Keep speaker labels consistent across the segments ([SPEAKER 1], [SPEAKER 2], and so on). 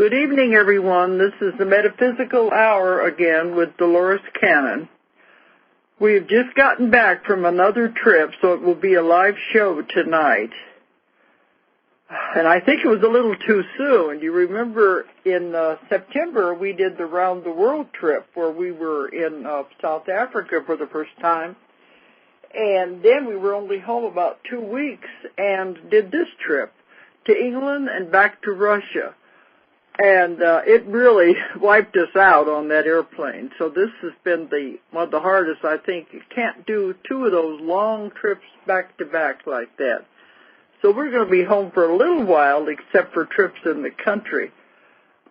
[SPEAKER 1] Good evening, everyone. This is the Metaphysical Hour again with Dolores Cannon. We have just gotten back from another trip, so it will be a live show tonight. And I think it was a little too soon. You remember in September we did the Round the World trip where we were in South Africa for the first time. And then we were only home about 2 weeks and did this trip to England and back to Russia. And it really wiped us out on that airplane. So this has been one of the hardest, I think. You can't do two of those long trips back to back like that. So we're going to be home for a little while, except for trips in the country.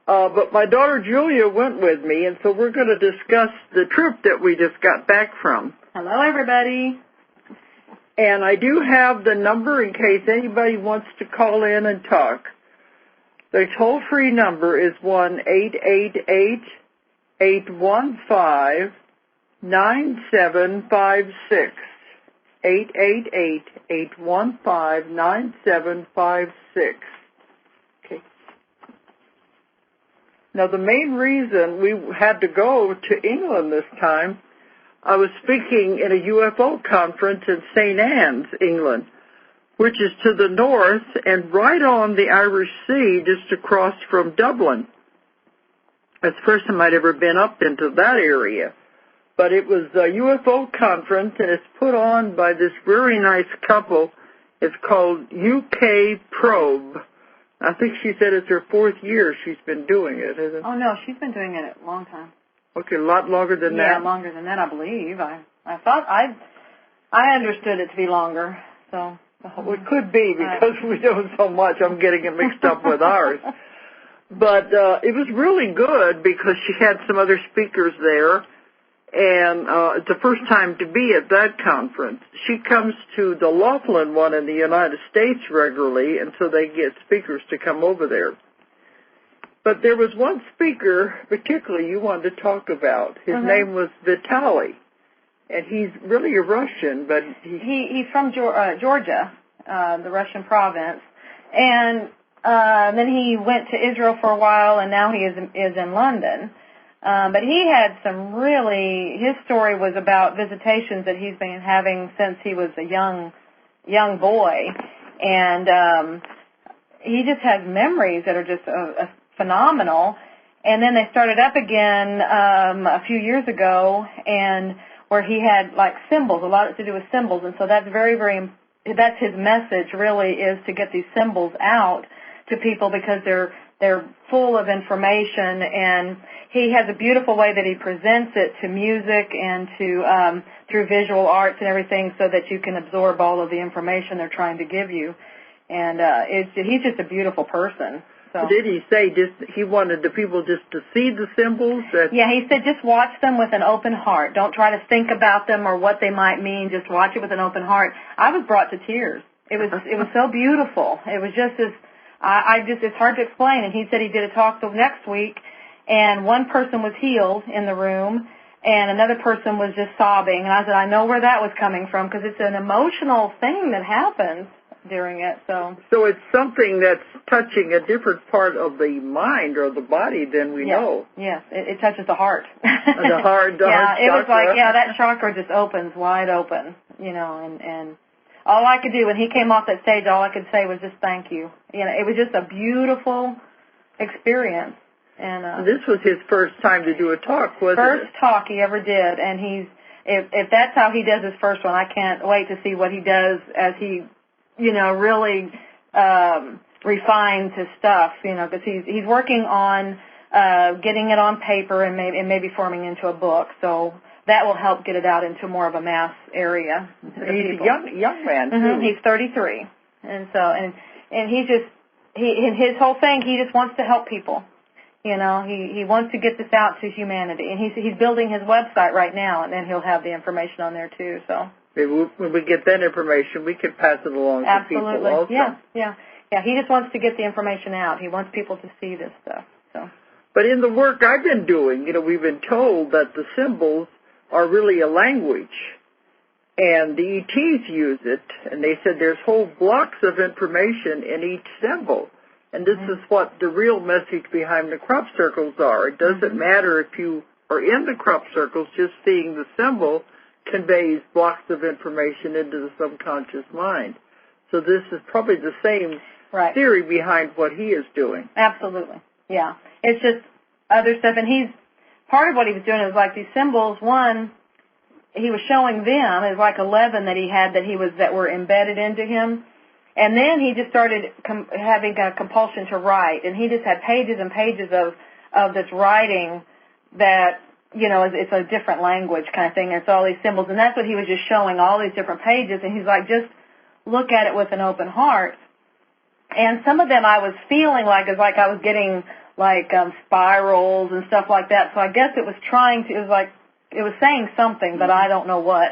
[SPEAKER 1] But my daughter Julia went with me, and so we're going to discuss the trip that we just got back from.
[SPEAKER 2] Hello, everybody.
[SPEAKER 1] And I do have the number in case anybody wants to call in and talk. The toll-free number is 1-888-815-9756. 888-815-9756. Okay. Now, the main reason we had to go to England this time, I was speaking in a UFO conference in St. Anne's, England, which is to the north and right on the Irish Sea, just across from Dublin. It's the first time I'd ever been up into that area. But it was a UFO conference, and it's put on by this very nice couple. It's called UK Probe. I think she said it's her 4th year she's been doing it, isn't it?
[SPEAKER 2] Oh, no, she's been doing it a long time.
[SPEAKER 1] Okay, a lot longer than that?
[SPEAKER 2] Yeah, longer than that, I believe. I thought I understood it to be longer, so...
[SPEAKER 1] Well, it could be because we know so much. I'm getting it mixed up with ours. But it was really good because she had some other speakers there, and it's the first time to be at that conference. She comes to the Laughlin one in the United States regularly, and so they get speakers to come over there. But there was one speaker particularly you wanted to talk about. His name was Vitaly. And he's really a Russian, but
[SPEAKER 2] he's from Georgia, the Russian province, and then he went to Israel for a while, and now he is in London. But he had some his story was about visitations that he's been having since he was a young boy, and he just has memories that are just phenomenal. And then they started up again a few years ago, and where he had like symbols, a lot to do with symbols, and so that's that's his message really, is to get these symbols out to people because they're full of information, and he has a beautiful way that he presents it to music and to through visual arts and everything, so that you can absorb all of the information they're trying to give you, and he's just a beautiful person. So.
[SPEAKER 1] Did he say he wanted the people just to see the symbols?
[SPEAKER 2] Yeah, he said just watch them with an open heart. Don't try to think about them or what they might mean. Just watch it with an open heart. I was brought to tears. It was so beautiful. It was just it's hard to explain. And he said he did a talk the next week, and one person was healed in the room, and another person was just sobbing. And I said, I know where that was coming from, because it's an emotional thing that happens during it. So
[SPEAKER 1] it's something that's touching a different part of the mind or the body than we know.
[SPEAKER 2] Yes, it touches the heart.
[SPEAKER 1] The heart,
[SPEAKER 2] it was like, that chakra just opens wide open, and all I could do when he came off that stage, all I could say was just thank you. It was just a beautiful experience. And
[SPEAKER 1] this was his first time to do a talk, wasn't it?
[SPEAKER 2] First talk he ever did, and if that's how he does his first one, I can't wait to see what he does as he really refines his stuff, because he's working on getting it on paper and maybe forming into a book. So that will help get it out into more of a mass area.
[SPEAKER 1] He's a young man, too.
[SPEAKER 2] He's 33. And so, and his whole thing, he just wants to help people. He wants to get this out to humanity. And he's building his website right now, and then he'll have the information on there, too, so.
[SPEAKER 1] When we get that information, we can pass it along to people also.
[SPEAKER 2] Yeah. He just wants to get the information out. He wants people to see this stuff. So.
[SPEAKER 1] But in the work I've been doing, we've been told that the symbols are really a language, and the ETs use it, and they said there's whole blocks of information in each symbol. And this is what the real message behind the crop circles are. It doesn't matter if you are in the crop circles, just seeing the symbol conveys blocks of information into the subconscious mind. So this is probably the same theory behind what he is doing.
[SPEAKER 2] Absolutely. Yeah. It's just other stuff. And part of what he was doing is like these symbols, one, he was showing them, it was like 11 that he had that were embedded into him. And then he just started having a compulsion to write. And he just had pages and pages of this writing that, it's a different language kind of thing. It's all these symbols. And that's what he was just showing, all these different pages. And he's like, just look at it with an open heart. And some of them I was feeling like it was like I was getting spirals and stuff like that. So I guess it was it was saying something, but I don't know what.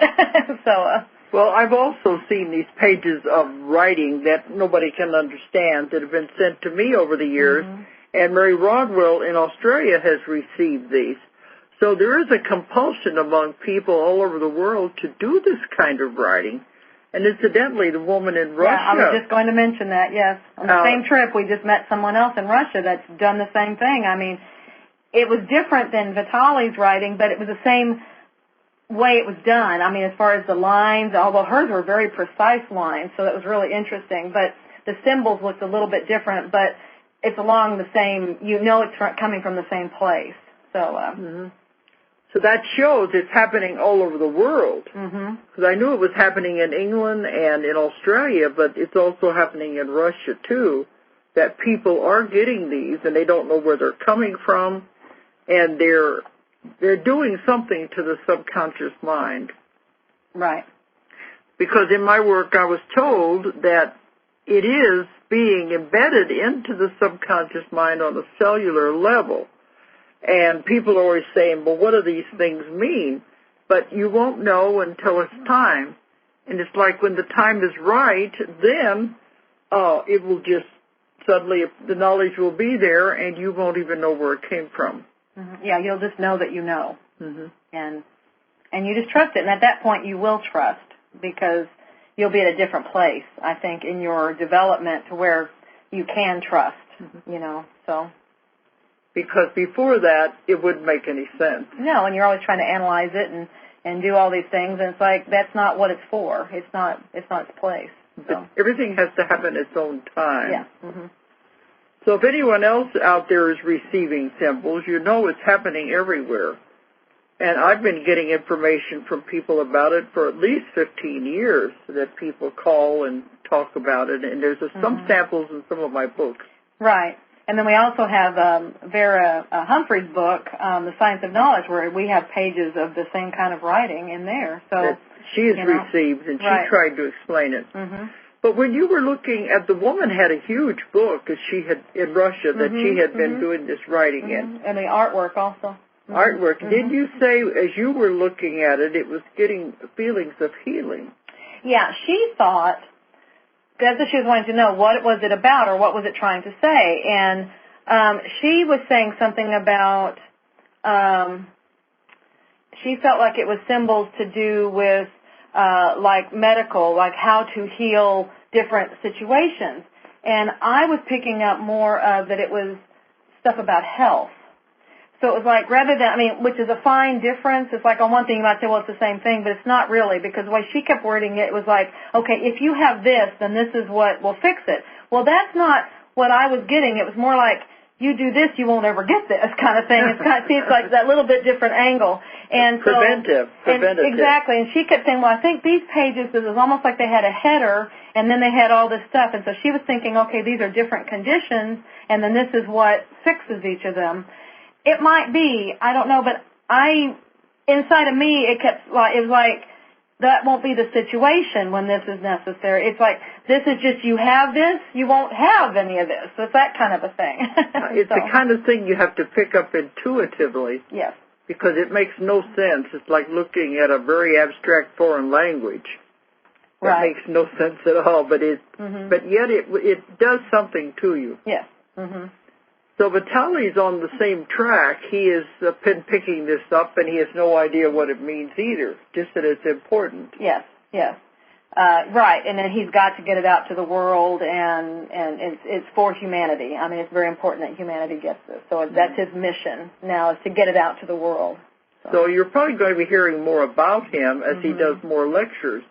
[SPEAKER 1] Well, I've also seen these pages of writing that nobody can understand that have been sent to me over the years, and Mary Rodwell in Australia has received these. So there is a compulsion among people all over the world to do this kind of writing. And incidentally, the woman in Russia...
[SPEAKER 2] Yeah, I was just going to mention that, yes. On the same trip, we just met someone else in Russia that's done the same thing. I mean, it was different than Vitali's writing, but it was the same way it was done. I mean, as far as the lines, although hers were very precise lines, so that was really interesting. But the symbols looked a little bit different, but it's along the same, it's coming from the same place. So...
[SPEAKER 1] So that shows it's happening all over the world. Because I knew it was happening in England and in Australia, but it's also happening in Russia too, that people are getting these and they don't know where they're coming from, and they're doing something to the subconscious mind.
[SPEAKER 2] Right.
[SPEAKER 1] Because in my work I was told that it is being embedded into the subconscious mind on a cellular level. And people are always saying, well, what do these things mean? But you won't know until it's time. And it's like when the time is right, then it will just suddenly, the knowledge will be there and you won't even know where it came from.
[SPEAKER 2] Yeah, you'll just know that you know. And you just trust it. And at that point you will trust because you'll be at a different place, I think, in your development to where you can trust, so...
[SPEAKER 1] Because before that, it wouldn't make any sense.
[SPEAKER 2] No, and you're always trying to analyze it and do all these things, and it's like that's not what it's for. It's not its place. So.
[SPEAKER 1] But everything has to happen its own time.
[SPEAKER 2] Yeah.
[SPEAKER 1] So if anyone else out there is receiving symbols, it's happening everywhere. And I've been getting information from people about it for at least 15 years that people call and talk about it, and there's some samples in some of my books.
[SPEAKER 2] Right. And then we also have Vera Humphrey's book, The Science of Knowledge, where we have pages of the same kind of writing in there. So
[SPEAKER 1] that she has received, and she tried to explain it. But when you were looking at, the woman had a huge book she had in Russia that she had been doing this writing in.
[SPEAKER 2] And the artwork also.
[SPEAKER 1] Artwork. Did you say, as you were looking at it, it was getting feelings of healing?
[SPEAKER 2] Yeah, she thought... That's what she was wanting to know. What was it about, or what was it trying to say? And she was saying something about she felt like it was symbols to do with like medical, like how to heal different situations. And I was picking up more of that it was stuff about health. So it was like, rather than, which is a fine difference. It's like on one thing you might say, well, it's the same thing, but it's not really, because the way she kept wording it was like, okay, if you have this, then this is what will fix it. Well, that's not what I was getting. It was more like, you do this, you won't ever get this kind of thing. It kind of seems like that little bit different angle. And
[SPEAKER 1] preventative.
[SPEAKER 2] Exactly. And she kept saying, well, I think these pages, it was almost like they had a header, and then they had all this stuff. And so she was thinking, okay, these are different conditions, and then this is what fixes each of them. It might be, I don't know, but inside of me, it was like, that won't be the situation when this is necessary. It's like, this is just, you have this, you won't have any of this. So it's that kind of a thing.
[SPEAKER 1] It's the kind of thing you have to pick up intuitively.
[SPEAKER 2] Yes.
[SPEAKER 1] Because it makes no sense. It's like looking at a very abstract foreign language. That makes no sense at all, but yet it does something to you.
[SPEAKER 2] Yes.
[SPEAKER 1] So Vitali's on the same track. He has been picking this up, and he has no idea what it means either, just that it's important.
[SPEAKER 2] Yes. Right, and then he's got to get it out to the world, and it's for humanity. I mean, it's very important that humanity gets this. So that's his mission now, is to get it out to the world.
[SPEAKER 1] So you're probably going to be hearing more about him as he does more lectures.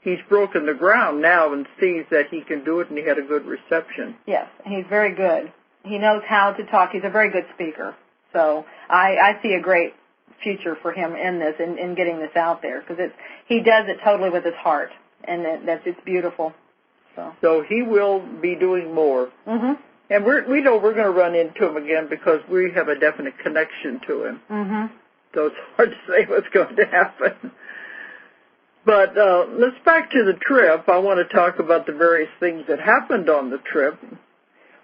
[SPEAKER 1] He's broken the ground now and sees that he can do it, and he had a good reception.
[SPEAKER 2] Yes, he's very good. He knows how to talk. He's a very good speaker. So I see a great future for him in this, in getting this out there, because he does it totally with his heart, and it's beautiful.
[SPEAKER 1] So he will be doing more. And we know we're going to run into him again because we have a definite connection to him. So it's hard to say what's going to happen. But let's back to the trip. I want to talk about the various things that happened on the trip.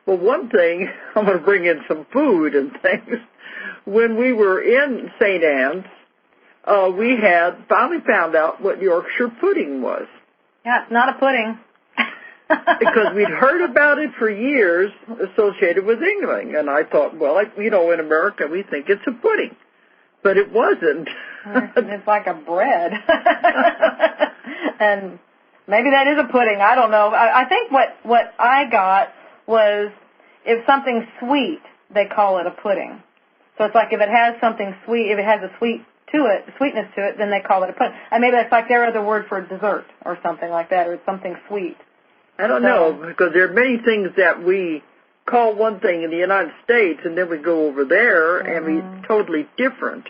[SPEAKER 1] Well, one thing, I'm going to bring in some food and things. When we were in St. Anne's, we had finally found out what Yorkshire pudding was.
[SPEAKER 2] Yeah, it's not a pudding.
[SPEAKER 1] Because we'd heard about it for years associated with England. And I thought, well, in America we think it's a pudding. But it wasn't.
[SPEAKER 2] It's like a bread. And maybe that is a pudding. I don't know. I think what I got was, if something's sweet, they call it a pudding. So it's like if it has something sweet, if it has a sweetness to it, then they call it a pudding. And maybe that's like their other word for dessert or something like that, or it's something sweet.
[SPEAKER 1] I don't know, because there are many things that we call one thing in the United States, and then we go over there, and we're totally different.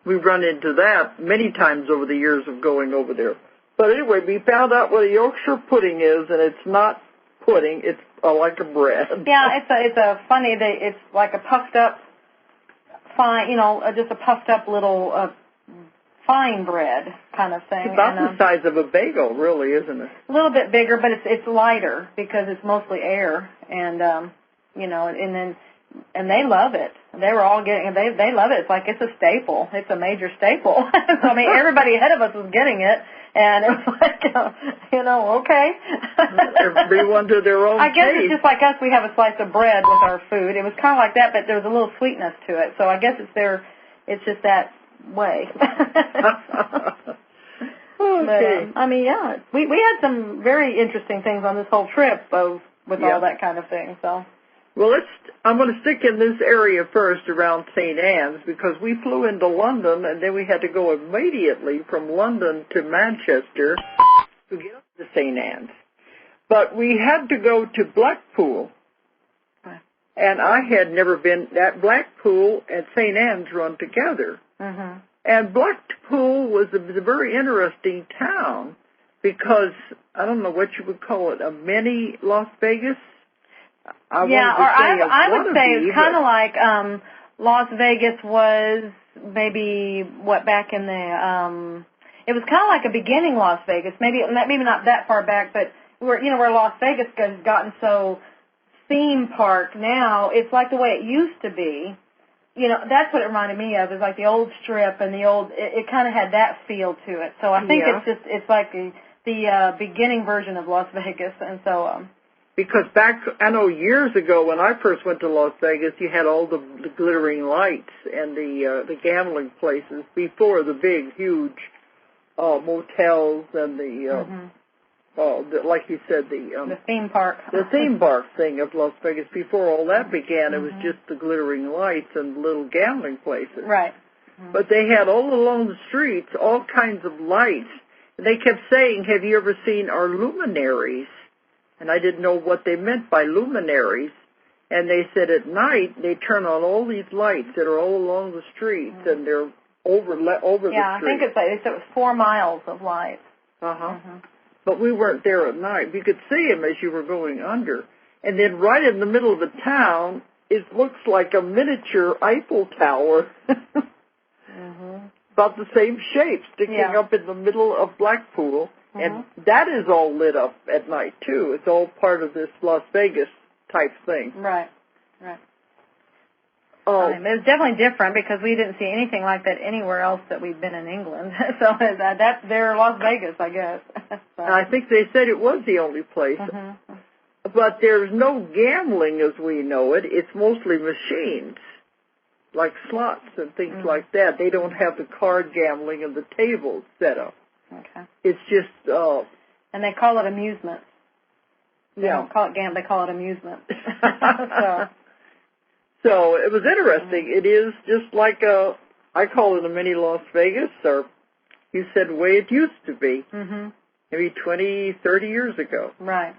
[SPEAKER 1] We've run into that many times over the years of going over there. But anyway, we found out what a Yorkshire pudding is, and it's not pudding, it's like a bread.
[SPEAKER 2] Yeah, it's like a puffed up, fine, just a puffed up little fine bread kind of thing.
[SPEAKER 1] It's about the size of a bagel, really, isn't it?
[SPEAKER 2] A little bit bigger, but it's lighter because it's mostly air, and and they love it. They were all getting they love it. It's like it's a staple. It's a major staple. I mean, everybody ahead of us was getting it, and it's like okay.
[SPEAKER 1] Everyone to their own.
[SPEAKER 2] I guess
[SPEAKER 1] taste.
[SPEAKER 2] it's just like us. We have a slice of bread with our food. It was kind of like that, but there was a little sweetness to it. So I guess it's just that way.
[SPEAKER 1] Okay.
[SPEAKER 2] But, yeah, we had some very interesting things on this whole trip with all that kind of thing. So.
[SPEAKER 1] Well, I'm going to stick in this area first around St. Anne's, because we flew into London, and then we had to go immediately from London to Manchester to get up to St. Anne's. But we had to go to Blackpool, and I had never been. That Blackpool and St. Anne's run together. And Blackpool was a very interesting town because, I don't know what you would call it, a mini Las Vegas? I would say it's kind of like Las Vegas was maybe, back in the, it was kind of like a beginning Las Vegas, maybe not that far back, but where Las Vegas has gotten so theme park now, it's like the way it used to be. That's what it reminded me of, is like the old Strip and it kind of had that feel to it. So I think it's like the beginning version of Las Vegas, and so. Because I know years ago when I first went to Las Vegas, you had all the glittering lights and the gambling places before the big, huge motels and like you said, the
[SPEAKER 2] theme park.
[SPEAKER 1] The theme park thing of Las Vegas. Before all that began, it was just the glittering lights and little gambling places.
[SPEAKER 2] Right.
[SPEAKER 1] But they had all along the streets all kinds of lights. And they kept saying, "Have you ever seen our luminaries?" And I didn't know what they meant by luminaries. And they said at night they turn on all these lights that are all along the streets, and they're over the street.
[SPEAKER 2] Yeah, I think it was 4 miles of lights.
[SPEAKER 1] But we weren't there at night. We could see them as you were going under. And then right in the middle of the town, it looks like a miniature Eiffel Tower. About the same shape, sticking up in the middle of Blackpool. And that is all lit up at night, too. It's all part of this Las Vegas type thing.
[SPEAKER 2] Right. It was definitely different because we didn't see anything like that anywhere else that we've been in England. So that's their Las Vegas, I guess. So.
[SPEAKER 1] I think they said it was the only place. But there's no gambling as we know it. It's mostly machines, like slots and things like that. They don't have the card gambling and the tables set up.
[SPEAKER 2] Okay.
[SPEAKER 1] It's just
[SPEAKER 2] And they call it amusement. They
[SPEAKER 1] Yeah.
[SPEAKER 2] don't call it gambling, they call it amusement.
[SPEAKER 1] So it was interesting. It is just like I call it a mini Las Vegas, or you said the way it used to be, maybe 20, 30 years ago.
[SPEAKER 2] Right.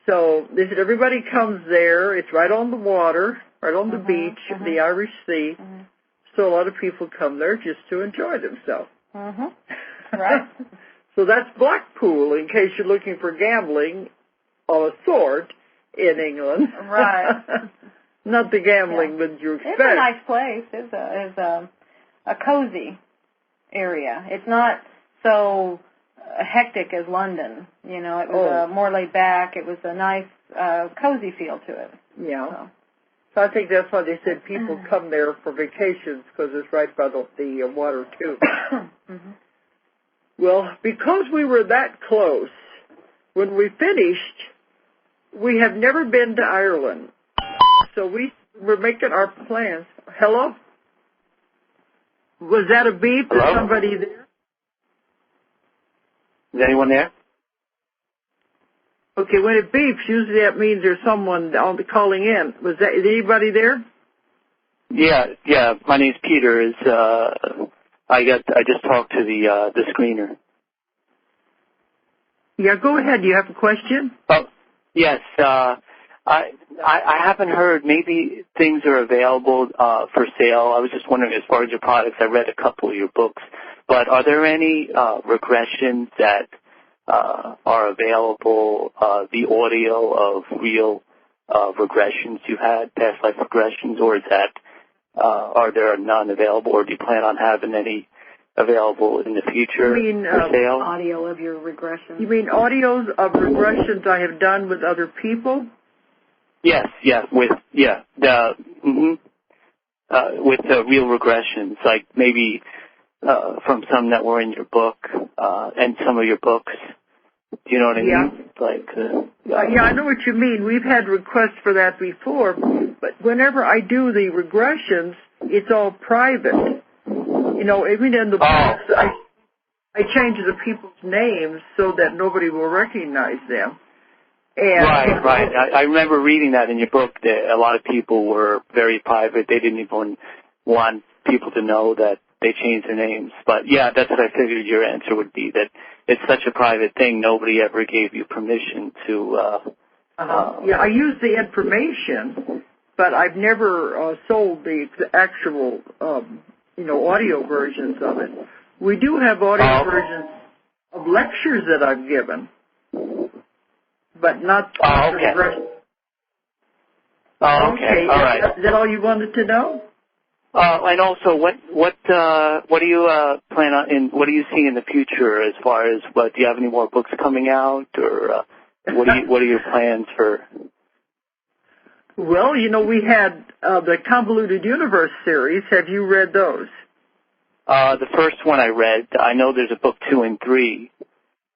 [SPEAKER 1] So they said everybody comes there. It's right on the water, right on the beach, the Irish Sea. So a lot of people come there just to enjoy themselves.
[SPEAKER 2] Right.
[SPEAKER 1] So that's Blackpool, in case you're looking for gambling of a sort in England.
[SPEAKER 2] Right.
[SPEAKER 1] Not the gambling that you expect.
[SPEAKER 2] It's a nice place. It's a cozy area. It's not so hectic as London. You know, it was more laid back. It was a nice, cozy feel to it.
[SPEAKER 1] Yeah. So I think that's why they said people come there for vacations, because it's right by the water, too. Well, because we were that close, when we finished, we have never been to Ireland. So we were making our plans. Hello? Was that a beep?
[SPEAKER 3] Hello?
[SPEAKER 1] Is somebody there?
[SPEAKER 3] Is anyone there?
[SPEAKER 1] Okay, when it beeps, usually that means there's someone calling in. Is anybody there?
[SPEAKER 3] Yeah. My name's Peter. I just talked to the screener.
[SPEAKER 1] Yeah, go ahead. Do you have a question?
[SPEAKER 3] Oh, yes. I haven't heard. Maybe things are available for sale. I was just wondering, as far as your products, I read a couple of your books, but are there any regressions that are available? The audio of real regressions you had, past life regressions, or is that are there none available, or do you plan on having any available in the future for sale?
[SPEAKER 2] Audio of your regressions.
[SPEAKER 1] You mean audios of regressions I have done with other people?
[SPEAKER 3] Yes, with the real regressions, like maybe from some that were in your book and some of your books. Do you know what I mean? Like,
[SPEAKER 1] yeah, I know what you mean. We've had requests for that before, but whenever I do the regressions, it's all private. You know, even in the books, I change the people's names so that nobody will recognize them. And
[SPEAKER 3] right. I remember reading that in your book that a lot of people were very private. They didn't even want people to know that they changed their names. But yeah, that's what I figured your answer would be, that it's such a private thing, nobody ever gave you permission to...
[SPEAKER 1] yeah, I use the information, but I've never sold the actual, audio versions of it. We do have audio versions of lectures that I've given, but not...
[SPEAKER 3] okay. Okay, all right.
[SPEAKER 1] Is that all you wanted to know?
[SPEAKER 3] And also, what do you plan on? What do you see in the future as far as do you have any more books coming out, or what are your plans for?
[SPEAKER 1] Well, we had the Convoluted Universe series. Have you read those?
[SPEAKER 3] The first one I read. I know there's a book 2 and 3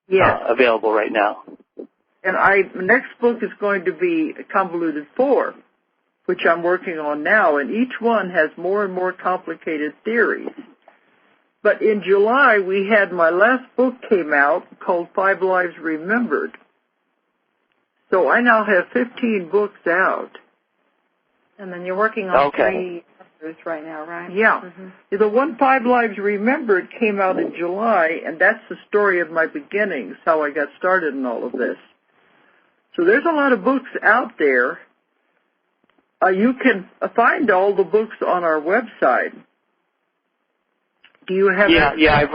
[SPEAKER 3] available right now.
[SPEAKER 1] And the next book is going to be Convoluted 4, which I'm working on now, and each one has more and more complicated theories. But in July, my last book came out called 5 Lives Remembered. So I now have 15 books out.
[SPEAKER 2] And then you're working on 3 others right now, right?
[SPEAKER 1] Yeah. The one 5 Lives Remembered came out in July, and that's the story of my beginnings, how I got started in all of this. So there's a lot of books out there. You can find all the books on our website. Do you have?
[SPEAKER 3] I've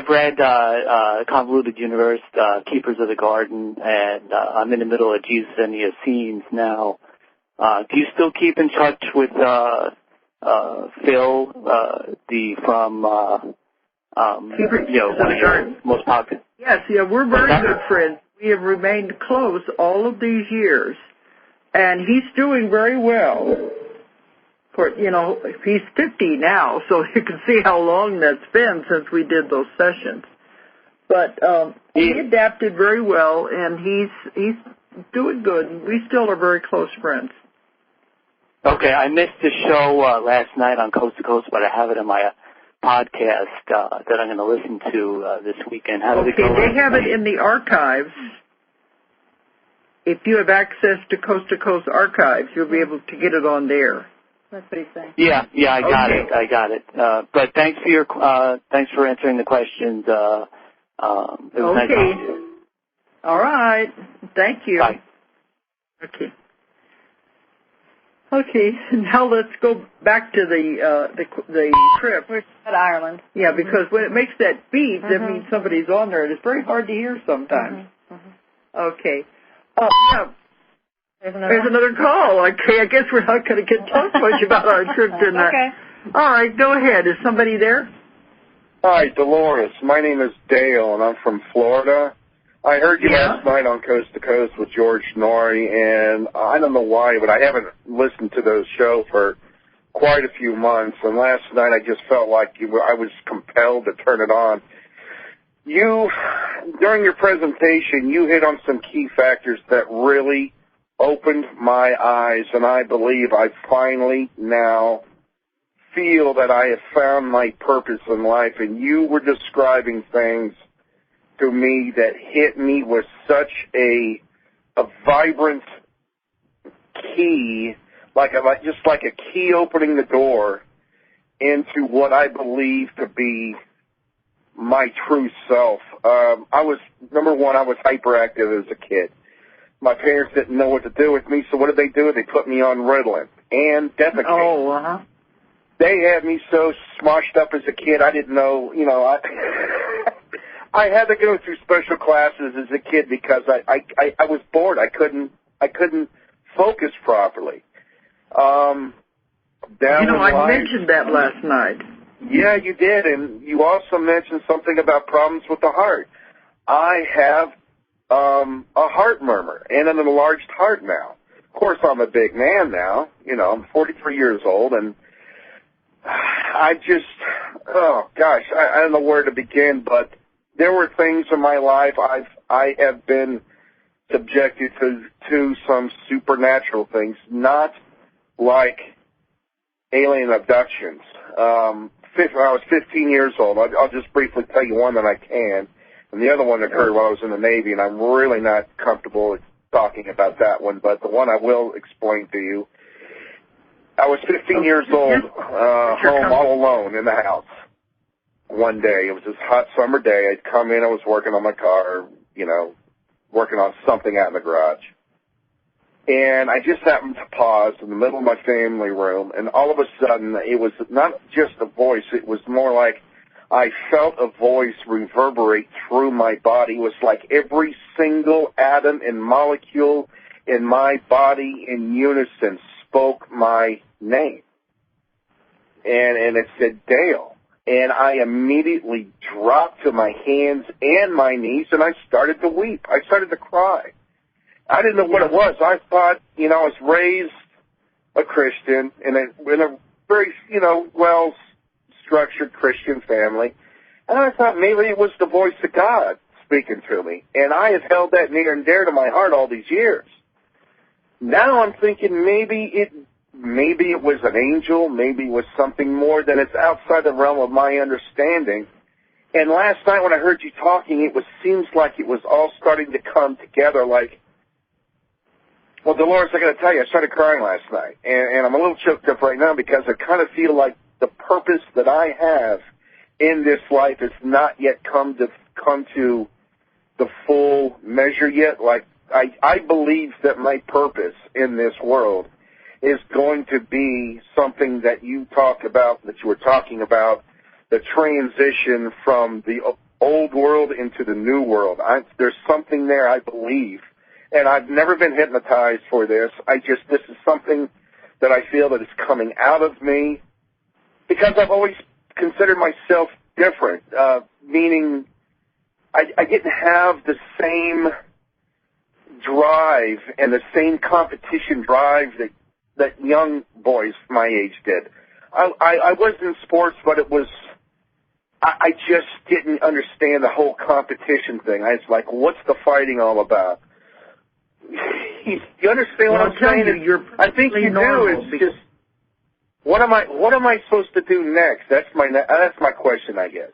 [SPEAKER 3] read Convoluted Universe, Keepers of the Garden, and I'm in the middle of Jesus and the Essenes now. Do you still keep in touch with Phil, from one of your most popular?
[SPEAKER 1] Yes, we're very good friends. We have remained close all of these years. And he's doing very well. He's 50 now, so you can see how long that's been since we did those sessions. But he adapted very well, and he's doing good. And we still are very close friends. Okay,
[SPEAKER 3] I missed the show last night on Coast to Coast, but I have it in my podcast that I'm going to listen to this weekend. How does it go?
[SPEAKER 1] They have it in the archives. If you have access to Coast Archives, you'll be able to get it on there.
[SPEAKER 2] That's what he's saying.
[SPEAKER 3] Yeah, I got it. But thanks for answering the questions. It was nice talking to you.
[SPEAKER 1] All right. Thank you.
[SPEAKER 3] Bye.
[SPEAKER 1] Okay. Now let's go back to the trip.
[SPEAKER 2] We're at Ireland.
[SPEAKER 1] Yeah, because when it makes that beep, that means somebody's on there, and it's very hard to hear sometimes. Okay. Yeah. There's another call. Okay, I guess we're not going to talk much about our trip tonight.
[SPEAKER 2] Okay.
[SPEAKER 1] All right, go ahead. Is somebody there?
[SPEAKER 4] Hi, Dolores. My name is Dale, and I'm from Florida. I heard you last night on Coast to Coast with George Norrie, and I don't know why, but I haven't listened to those shows for quite a few months, and last night I just felt like I was compelled to turn it on. During your presentation, you hit on some key factors that really opened my eyes, and I believe I finally now feel that I have found my purpose in life, and you were describing things to me that hit me with such a vibrant key, just like a key opening the door into what I believe to be my true self. Number one, I was hyperactive as a kid. My parents didn't know what to do with me, so what did they do? They put me on Ritalin and Depakote.
[SPEAKER 1] Oh,
[SPEAKER 4] They had me so smoshed up as a kid, I didn't know, I had to go through special classes as a kid because I was bored. I couldn't focus properly.
[SPEAKER 1] I mentioned that last night.
[SPEAKER 4] Yeah, you did, and you also mentioned something about problems with the heart. I have a heart murmur and an enlarged heart now. Of course, I'm a big man now. I'm 43 years old, and I don't know where to begin, but there were things in my life I have been subjected to some supernatural things, not like alien abductions. When I was 15 years old, I'll just briefly tell you one that I can, and the other one occurred while I was in the Navy, and I'm really not comfortable talking about that one, but the one I will explain to you. I was 15 years old, home all alone in the house. One day, it was this hot summer day, I'd come in, I was working on my car, working on something out in the garage. And I just happened to pause in the middle of my family room, and all of a sudden, it was not just a voice, it was more like I felt a voice reverberate through my body. It was like every single atom and molecule in my body in unison spoke my name. And it said, Dale. And I immediately dropped to my hands and my knees, and I started to weep. I started to cry. I didn't know what it was. I thought, I was raised a Christian in a very, well-structured Christian family. And I thought maybe it was the voice of God speaking to me. And I have held that near and dear to my heart all these years. Now I'm thinking maybe it was an angel, maybe it was something more than it's outside the realm of my understanding. And last night when I heard you talking, seems like it was all starting to come together like, well, Dolores, I got to tell you, I started crying last night. And I'm a little choked up right now because I kind of feel like the purpose that I have in this life has not yet come to the full measure yet. Like, I believe that my purpose in this world is going to be something that you were talking about, the transition from the old world into the new world. There's something there, I believe, and I've never been hypnotized for this. This is something that I feel that is coming out of me because I've always considered myself different, meaning I didn't have the same drive and the same competition drive that young boys my age did. I was in sports, but I just didn't understand the whole competition thing. I was like, what's the fighting all about? You understand what I'm saying?
[SPEAKER 1] I think you do.
[SPEAKER 4] It's just, What am I supposed to do next? That's my question, I guess.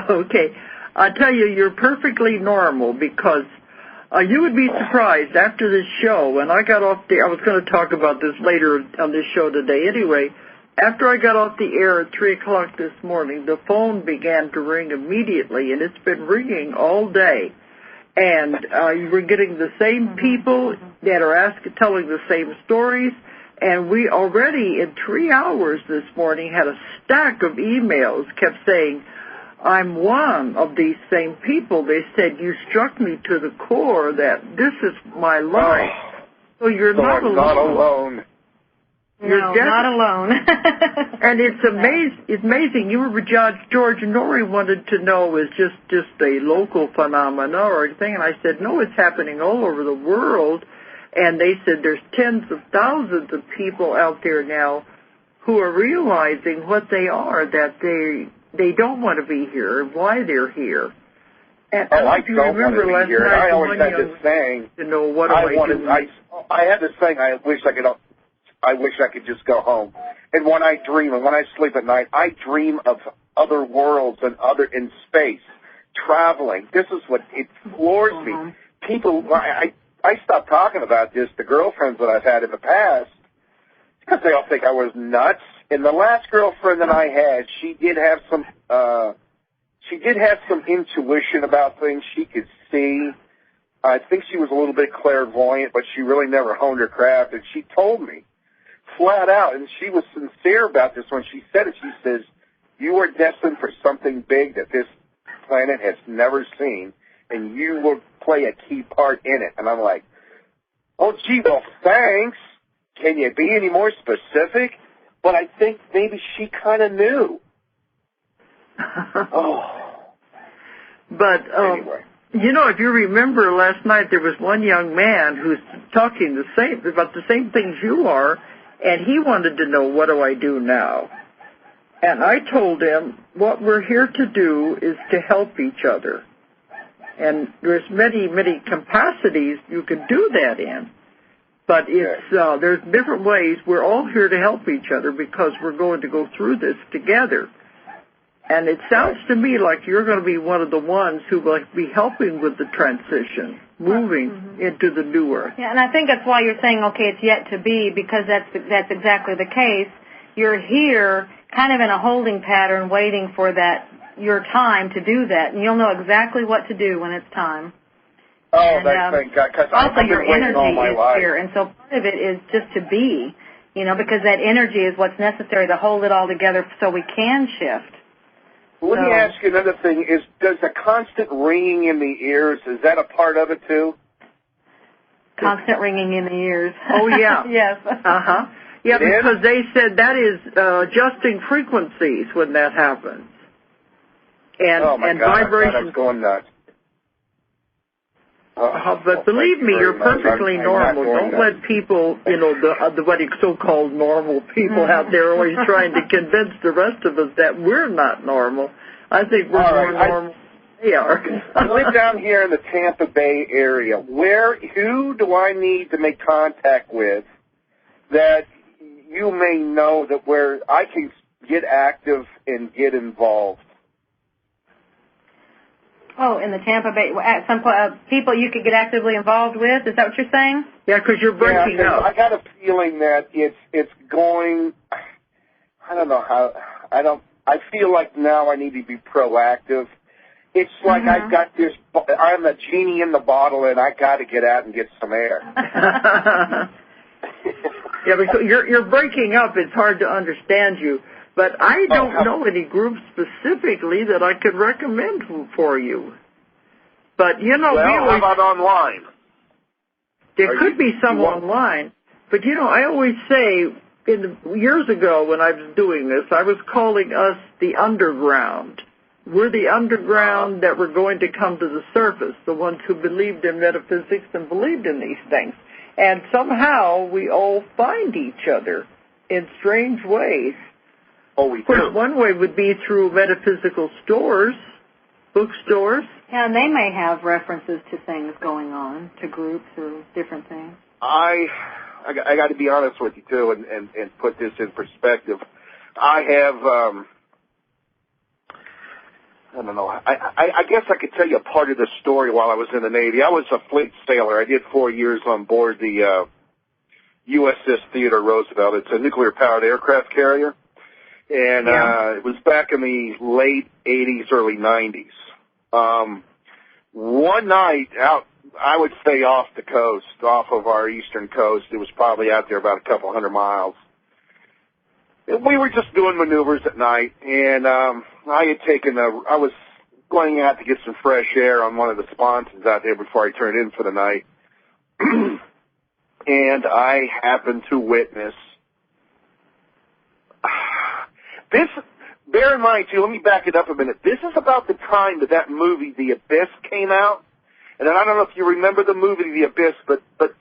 [SPEAKER 1] Okay. I tell you, you're perfectly normal because you would be surprised after this show. When I got off I was going to talk about this later on this show today. Anyway, after I got off the air at 3 o'clock this morning, the phone began to ring immediately, and it's been ringing all day. And we're getting the same people that are telling the same stories. And we already, in 3 hours this morning, had a stack of emails kept saying, I'm one of these same people. They said, you struck me to the core that this is my life. So you're not alone.
[SPEAKER 4] Not alone.
[SPEAKER 2] No, not alone.
[SPEAKER 1] And it's amazing. You were George Norrie wanted to know is just a local phenomena or anything. And I said, no, it's happening all over the world. And they said there's tens of thousands of people out there now who are realizing what they are, that they don't want to be here, why they're here. And
[SPEAKER 4] I don't want to be here. I always had this saying.
[SPEAKER 1] To know what I
[SPEAKER 4] had this saying. I wish I could just go home. And when I dream and when I sleep at night, I dream of other worlds and in space, traveling. This is what it floors me. People, I stopped talking about this to girlfriends that I've had in the past because they all think I was nuts. And the last girlfriend that I had, she did have some intuition about things. She could see. I think she was a little bit clairvoyant, but she really never honed her craft. And she told me flat out, and she was sincere about this when she said it. She says, you are destined for something big that this planet has never seen, and you will play a key part in it. And I'm like, oh, gee, well, thanks. Can you be any more specific? But I think maybe she kind of knew.
[SPEAKER 1] But,
[SPEAKER 4] anyway.
[SPEAKER 1] You know, if you remember last night, there was one young man who's talking about the same things you are, and he wanted to know, what do I do now? And I told him, what we're here to do is to help each other. And there's many, many capacities you can do that in. But there's different ways. We're all here to help each other because we're going to go through this together. And it sounds to me like you're going to be one of the ones who will be helping with the transition, moving into the new earth.
[SPEAKER 2] Yeah, and I think that's why you're saying, okay, it's yet to be, because that's exactly the case. You're here kind of in a holding pattern waiting for your time to do that, and you'll know exactly what to do when it's time.
[SPEAKER 4] Oh, thank God, because I've been waiting all my life.
[SPEAKER 2] Here, and so part of it is just to be, because that energy is what's necessary to hold it all together so we can shift.
[SPEAKER 4] Let me ask you another thing. Does the constant ringing in the ears, is that a part of it too?
[SPEAKER 2] Constant ringing in the ears.
[SPEAKER 1] Oh, yeah.
[SPEAKER 2] Yes.
[SPEAKER 1] Uh-huh. Yeah, because they said that is adjusting frequencies when that happens. And,
[SPEAKER 4] oh, my God,
[SPEAKER 1] vibrations.
[SPEAKER 4] I'm going nuts.
[SPEAKER 1] But believe me, you're perfectly normal. Don't let people, the what so-called normal people out there always trying to convince the rest of us that we're not normal. I think we're more normal than they are.
[SPEAKER 4] I live down here in the Tampa Bay area. Who do I need to make contact with that you may know that where I can get active and get involved?
[SPEAKER 2] Oh, in the Tampa Bay, some people you could get actively involved with? Is that what you're saying?
[SPEAKER 1] Yeah, because you're breaking up.
[SPEAKER 4] I got a feeling that it's going. I don't know how. I feel like now I need to be proactive. It's like I've got this. I'm a genie in the bottle, and I got to get out and get some air.
[SPEAKER 1] Yeah, because you're breaking up. It's hard to understand you. But I don't know any groups specifically that I could recommend for you. But,
[SPEAKER 4] how about online?
[SPEAKER 1] There could be some online. But, I always say, years ago when I was doing this, I was calling us the underground. We're the underground that were going to come to the surface, the ones who believed in metaphysics and believed in these things. And somehow we all find each other in strange ways.
[SPEAKER 4] Oh, we do.
[SPEAKER 1] One way would be through metaphysical stores, bookstores.
[SPEAKER 2] Yeah, and they may have references to things going on, to groups or different things.
[SPEAKER 4] I got to be honest with you too, and put this in perspective. I have, I don't know. I guess I could tell you a part of the story while I was in the Navy. I was a fleet sailor. I did 4 years on board the USS Theodore Roosevelt. It's a nuclear-powered aircraft carrier, and it was back in the late 80s, early 90s. One night out, I would say off the coast, off of our eastern coast. It was probably out there about a couple hundred miles. We were just doing maneuvers at night, and I was going out to get some fresh air on one of the sponsons out there before I turned in for the night. And I happened to witness this. Bear in mind, too, let me back it up a minute. This is about the time that movie, The Abyss, came out. And I don't know if you remember the movie, The Abyss, but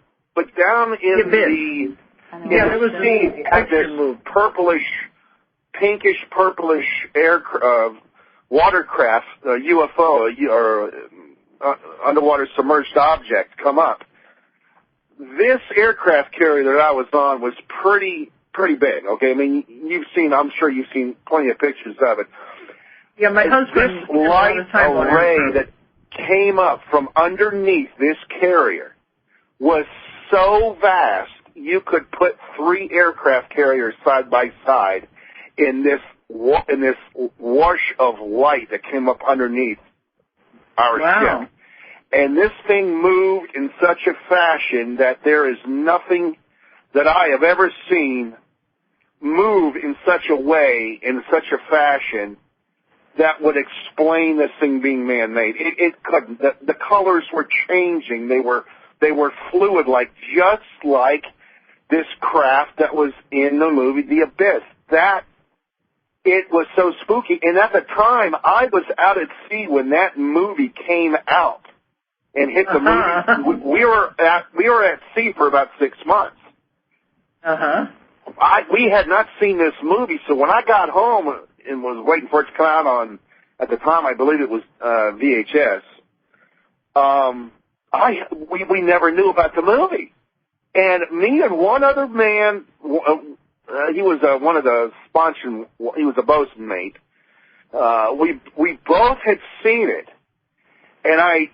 [SPEAKER 4] down in the scene, had this purplish, pinkish, purplish watercraft, UFO, or underwater submerged object come up. This aircraft carrier that I was on was pretty big, okay? I mean, I'm sure you've seen plenty of pictures of it.
[SPEAKER 1] Yeah, my husband.
[SPEAKER 4] This light array that came up from underneath this carrier was so vast, you could put 3 aircraft carriers side by side in this wash of light that came up underneath our ship. And this thing moved in such a fashion that there is nothing that I have ever seen move in such a way, in such a fashion, that would explain this thing being man-made. It couldn't. The colors were changing. They were fluid-like, just like this craft that was in the movie The Abyss. It was so spooky. And at the time, I was out at sea when that movie came out and hit the movie. We were at sea for about 6 months. We had not seen this movie, so when I got home and was waiting for it to come out on, at the time, I believe it was VHS, we never knew about the movie. And me and one other man, he was one of the sponsors, he was a bosun mate, we both had seen it. And I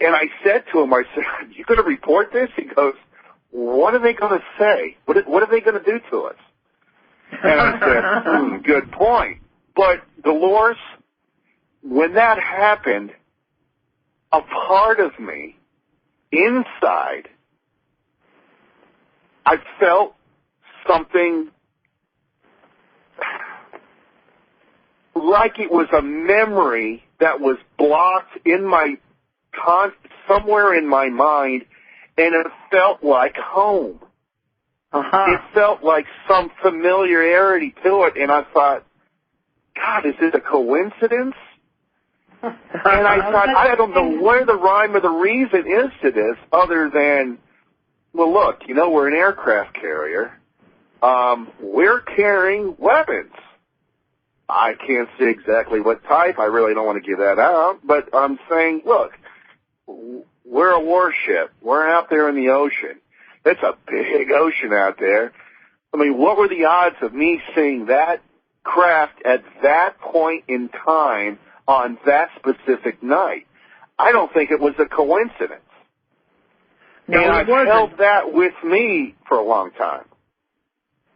[SPEAKER 4] said to him, I said, "Are you going to report this?" He goes, "What are they going to say? What are they going to do to us?" And I said, "Good point." But Dolores, when that happened, a part of me inside, I felt something like it was a memory that was blocked in somewhere in my mind, and it felt like home. It felt like some familiarity to it, and I thought, God, is this a coincidence? And I thought, I don't know where the rhyme or the reason is to this, other than, well, look, we're an aircraft carrier. We're carrying weapons. I can't say exactly what type. I really don't want to give that out, but I'm saying, look, we're a warship. We're out there in the ocean. It's a big ocean out there. I mean, what were the odds of me seeing that craft at that point in time on that specific night? I don't think it was a coincidence.
[SPEAKER 1] No,
[SPEAKER 4] and I've held that with me for a long time.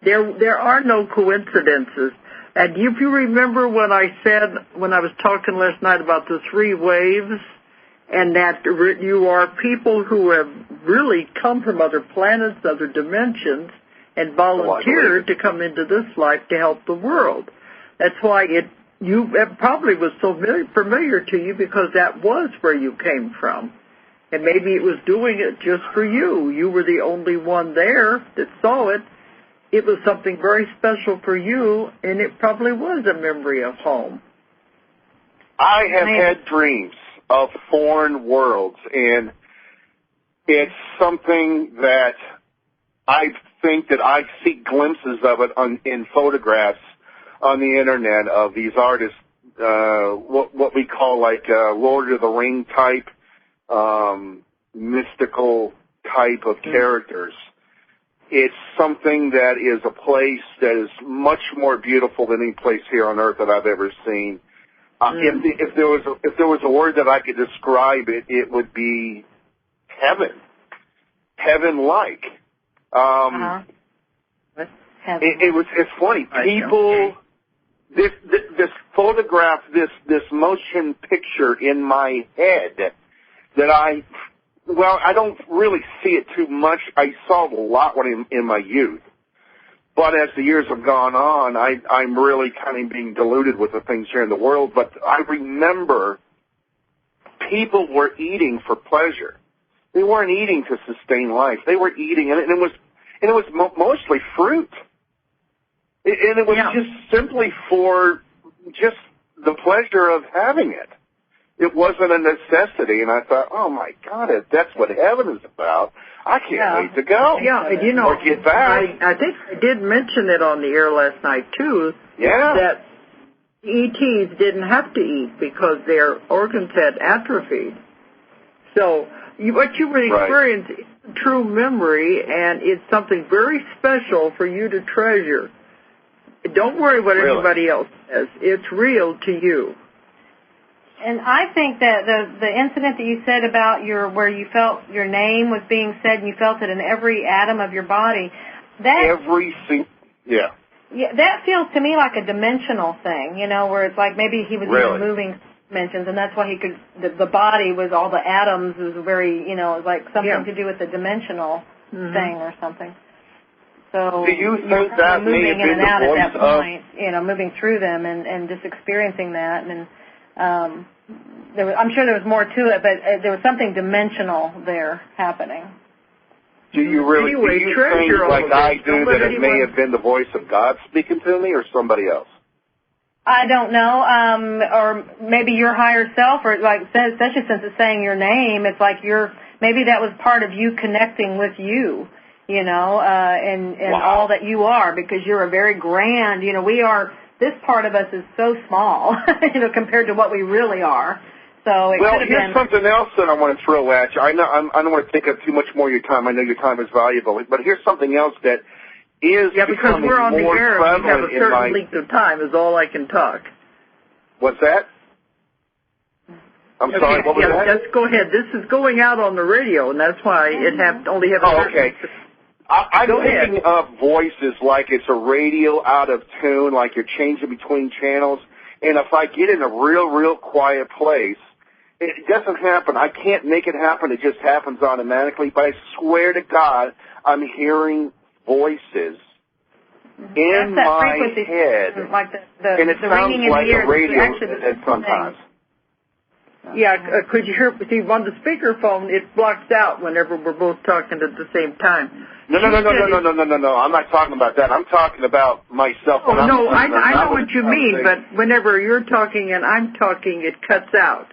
[SPEAKER 1] There are no coincidences. And if you remember what I said when I was talking last night about the 3 waves, and that you are people who have really come from other planets, other dimensions, and volunteered to come into this life to help the world. That's why it probably was so familiar to you, because that was where you came from. And maybe it was doing it just for you. You were the only one there that saw it. It was something very special for you, and it probably was a memory of home.
[SPEAKER 4] I have had dreams of foreign worlds, and it's something that I think that I see glimpses of it in photographs on the internet of these artists, what we call like Lord of the Ring type, mystical type of characters. it's something that is a place that is much more beautiful than any place here on earth that I've ever seen. If there was a word that I could describe it, it would be heaven, heaven-like. It's funny. People, this photograph, this motion picture in my head that I don't really see it too much. I saw it a lot when in my youth. But as the years have gone on, I'm really kind of being diluted with the things here in the world. But I remember people were eating for pleasure. They weren't eating to sustain life. They were eating, and it was mostly fruit. And it was just simply for just the pleasure of having it. It wasn't a necessity, and I thought, oh, my God, if that's what heaven is about, I can't wait to go.
[SPEAKER 1] Yeah, and
[SPEAKER 4] or get back.
[SPEAKER 1] I think I did mention it on the air last night, too, that ETs didn't have to eat because their organs had atrophied. So what you would experience is a true memory, and it's something very special for you to treasure. Don't worry what anybody else says. It's real to you.
[SPEAKER 2] And I think that the incident that you said about where you felt your name was being said and you felt it in every atom of your body, that that feels to me like a dimensional thing, where it's like maybe he was even moving dimensions, and that's why he could. The body was all the atoms was very, like something to do with the dimensional thing or something. So
[SPEAKER 4] do you think that
[SPEAKER 2] moving
[SPEAKER 4] may have
[SPEAKER 2] in
[SPEAKER 4] been
[SPEAKER 2] and out
[SPEAKER 4] the
[SPEAKER 2] at that
[SPEAKER 4] voice
[SPEAKER 2] point, moving through them and just experiencing that, and I'm sure there was more to it, but there was something dimensional there happening.
[SPEAKER 4] Do you really do you think, like I do, that it may have been the voice of God speaking to me, or somebody else?
[SPEAKER 2] I don't know, or maybe your higher self, or like especially since it's saying your name, it's like maybe that was part of you connecting with you. And all that you are, because you're a very grand, we are, this part of us is so small, compared to what we really are. So
[SPEAKER 4] here's something else that I want to throw at you. I don't want to take up too much more of your time. I know your time is valuable. But here's something else that is
[SPEAKER 1] because we're on the air and we have a certain length of time is all I can talk.
[SPEAKER 4] What's that? I'm sorry, what was that?
[SPEAKER 1] Just go ahead. This is going out on the radio, and that's why it only have a certain...
[SPEAKER 4] I'm thinking of voices like it's a radio out of tune, like you're changing between channels. And if I get in a real quiet place, it doesn't happen. I can't make it happen. It just happens automatically. But I swear to God, I'm hearing voices in my head.
[SPEAKER 2] Like
[SPEAKER 4] and it sounds like a radio sometimes.
[SPEAKER 1] Could you hear? See, on the speakerphone, it blocks out whenever we're both talking at the same time.
[SPEAKER 4] No. I'm not talking about that. I'm talking about myself.
[SPEAKER 1] I know what you mean, but whenever you're talking and I'm talking, it cuts out.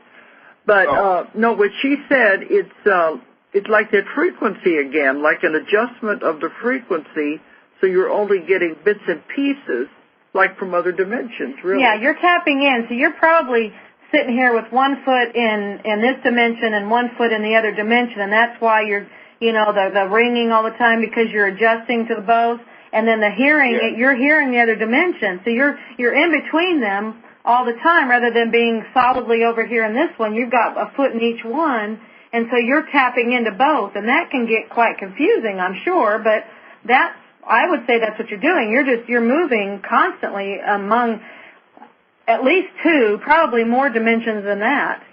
[SPEAKER 1] But what she said, it's like that frequency again, like an adjustment of the frequency, so you're only getting bits and pieces, like from other dimensions, really.
[SPEAKER 2] Yeah, you're tapping in, so you're probably sitting here with one foot in this dimension and one foot in the other dimension, and that's why you're, the ringing all the time, because you're adjusting to the both, and then the hearing, you're hearing the other dimension, so you're in between them all the time, rather than being solidly over here in this one. You've got a foot in each one, and so you're tapping into both, and that can get quite confusing, I'm sure, but I would say that's what you're doing. You're moving constantly among at least two, probably more dimensions than that.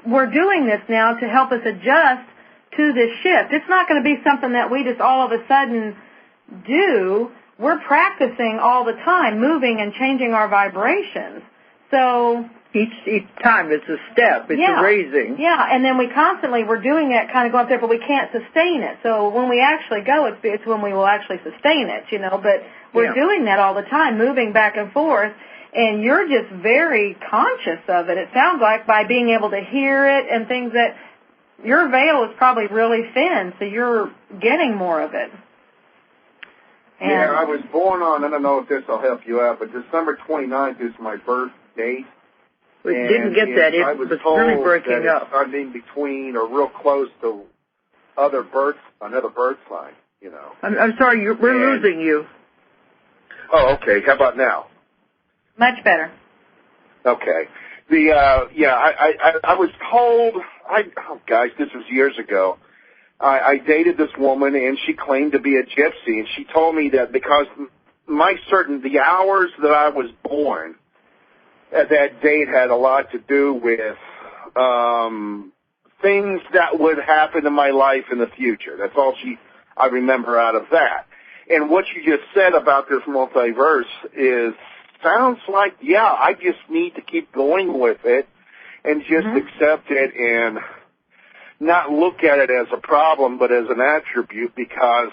[SPEAKER 2] We're doing this now to help us adjust to this shift. It's not going to be something that we just all of a sudden do. We're practicing all the time, moving and changing our vibrations. So
[SPEAKER 1] each time it's a step, it's a raising.
[SPEAKER 2] Yeah, and then we're doing it, kind of going up there, but we can't sustain it. So when we actually go, it's when we will actually sustain it, but we're doing that all the time, moving back and forth, and you're just very conscious of it. It sounds like by being able to hear it and things that your veil is probably really thin, so you're getting more of it. And
[SPEAKER 4] I was born on, I don't know if this will help you out, but December 29th is my birth date.
[SPEAKER 1] We didn't get that. It was really breaking up.
[SPEAKER 4] I'm in between or real close to another birth sign, you know.
[SPEAKER 1] I'm sorry, we're losing you.
[SPEAKER 4] Oh, okay. How about now?
[SPEAKER 2] Much better.
[SPEAKER 4] Okay. I was told, guys, this was years ago. I dated this woman, and she claimed to be a gypsy, and she told me that because the hours that I was born, that date had a lot to do with things that would happen in my life in the future. That's all I remember out of that. And what you just said about this multiverse sounds like, I just need to keep going with it and just accept it and not look at it as a problem, but as an attribute, because,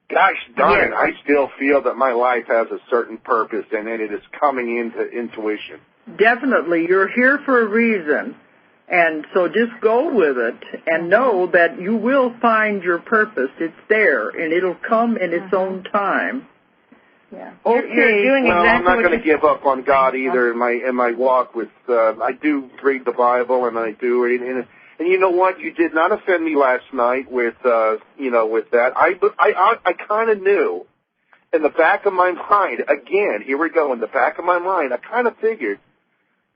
[SPEAKER 4] gosh darn it, I still feel that my life has a certain purpose, and it is coming into intuition.
[SPEAKER 1] Definitely. You're here for a reason. And so just go with it and know that you will find your purpose. It's there, and it'll come in its own time.
[SPEAKER 2] Yeah.
[SPEAKER 1] Okay.
[SPEAKER 2] You're doing exactly
[SPEAKER 4] I'm not going to give up on God either in my walk with. I do read the Bible, and I do read, and you know what? You did not offend me last night with with that. I kind of knew in the back of my mind. Again, here we go. In the back of my mind, I kind of figured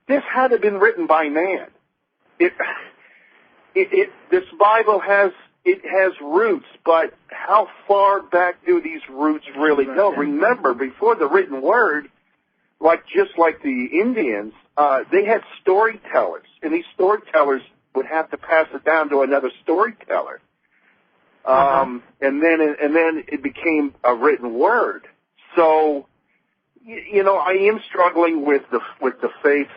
[SPEAKER 4] this had to have been written by man. This Bible has roots, but how far back do these roots really go? Remember, before the written word, just like the Indians, they had storytellers, and these storytellers would have to pass it down to another storyteller, and then it became a written word. So, I am struggling with the faith